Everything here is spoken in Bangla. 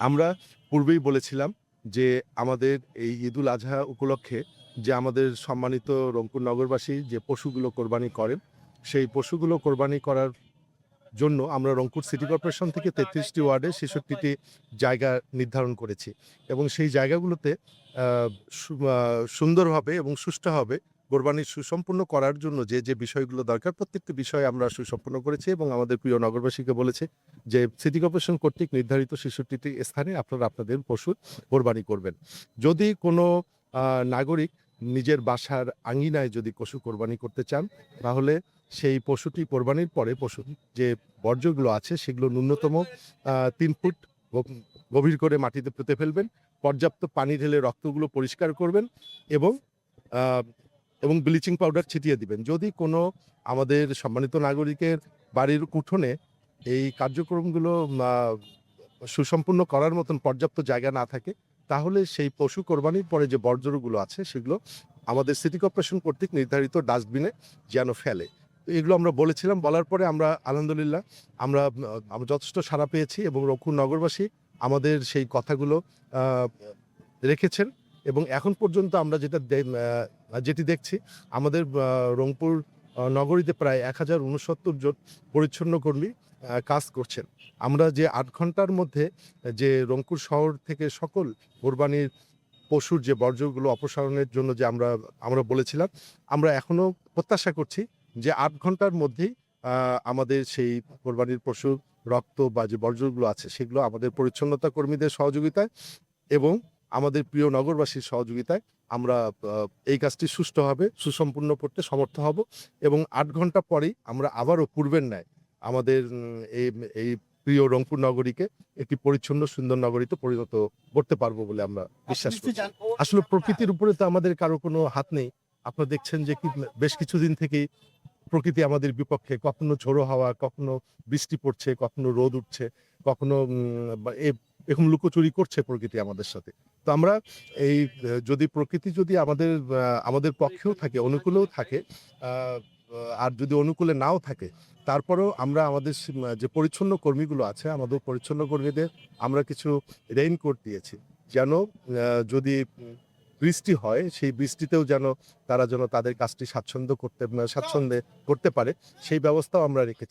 আমরা পূর্বেই বলেছিলাম যে আমাদের এই ঈদুল আজহা উপলক্ষে যে আমাদের সম্মানিত রংপুর নগরবাসী যে পশুগুলো কোরবানি করেন, সেই পশুগুলো কোরবানি করার জন্য আমরা রংপুর সিটি কর্পোরেশন থেকে ৩৩টি ওয়ার্ডে ৬৬টি জায়গা নির্ধারণ করেছি এবং সেই জায়গাগুলোতে আ সুন্দরভাবে এবং সুষ্ঠুভাবে কোরবানি সুসম্পন্ন করার জন্য যে বিষয়গুলো দরকার প্রত্যেকটি বিষয় আমরা সুসম্পন্ন করেছি এবং আমাদের প্রিয় নগরবাসীকে বলেছি যে সিটি কর্পোরেশন কর্তৃক নির্ধারিত ৬৬টি স্থানে আপনারা আপনাদের পশু কোরবানি করবেন। যদি কোনো আ নাগরিক নিজের বাসার আঙ্গিনায় যদি পশু কোরবানি করতে চান, তাহলে সেই পশুটি কোরবানির পরে পশুর যে বর্জ্যগুলো আছে সেগুলো ন্যূনতম ৩ ফুট গ গভীর করে মাটিতে পুঁতে ফেলবেন। পর্যাপ্ত পানি ঢেলে রক্তগুলো পরিষ্কার করবেন এবং আ এবং ব্লিচিং পাউডার ছিটিয়ে দিবেন। যদি কোনো আমাদের সম্মানিত নাগরিকের বাড়ির উঠোনে এই কার্যক্রমগুলো আ সুসম্পূর্ণ করার মতন পর্যাপ্ত জায়গা না থাকে, তাহলে সেই পশু কোরবানির পরে যে বর্জ্যগুলো আছে সেগুলো আমাদের সিটি কর্পোরেশন কর্তৃক নির্ধারিত ডাস্টবিনে যেন ফেলে। তো এগুলো আমরা বলেছিলাম, বলার পরে আমরা আলহামদুলিল্লাহ আমরা যথেষ্ট সাড়া পেয়েছি এবং রংপুর নগরবাসী আমাদের সেই কথাগুলো আ রেখেছেন এবং এখন পর্যন্ত আমরা যেটি দেখছি আমাদের রংপুর নগরীতে প্রায় ১,০৬৯ জন পরিচ্ছন্ন কর্মী কাজ করছেন। আমরা যে ৮ ঘন্টার মধ্যে যে রংপুর শহর থেকে সকল কোরবানির পশুর যে বর্জ্যগুলো অপসারণের জন্য যে আমরা বলেছিলাম, আমরা এখনো প্রত্যাশা করছি যে ৮ ঘন্টার মধ্যেই আ আমাদের সেই কোরবানির পশুর রক্ত বা যে বর্জ্যগুলো আছে সেগুলো আমাদের পরিচ্ছন্নতা কর্মীদের সহযোগিতায় এবং আমাদের প্রিয় নগরবাসীর সহযোগিতায় আমরা আ এই কাজটি সুষ্ঠুভাবে সুসম্পূর্ণ করতে সমর্থ হব এবং ৮ ঘন্টা পরেই আমরা আবারও পূর্বের ন্যায় আমাদের এই প্রিয় রংপুর নগরীকে একটি পরিচ্ছন্ন সুন্দর নগরীতে পরিণত করতে পারবো বলে আমরা বিশ্বাস করছি। আসলে প্রকৃতির উপরে তো আমাদের কারো কোনো হাত নেই। আপনারা দেখছেন যে বেশ কিছুদিন থেকেই প্রকৃতি আমাদের বিপক্ষে। কখনো ঝোড়ো হাওয়া, কখনো বৃষ্টি পড়ছে, কখনো রোদ উঠছে, কখনো বা এরকম লুকোচুরি করছে প্রকৃতি আমাদের সাথে। তো আমরা যদি প্রকৃতি যদি আমাদের পক্ষেও থাকে, অনুকূলেও থাকে, আ আর যদি অনুকূলে নাও থাকে, তারপরেও আমরা আমাদের যে পরিচ্ছন্ন কর্মীগুলো আছে, আমাদের পরিচ্ছন্ন কর্মীদের আমরা কিছু রেইনকোট দিয়েছি। যেন যদি বৃষ্টি হয়, সেই বৃষ্টিতেও যেন তারা তাদের কাজটি স্বাচ্ছন্দ্যে করতে পারে, সেই ব্যবস্থাও আমরা রেখেছি।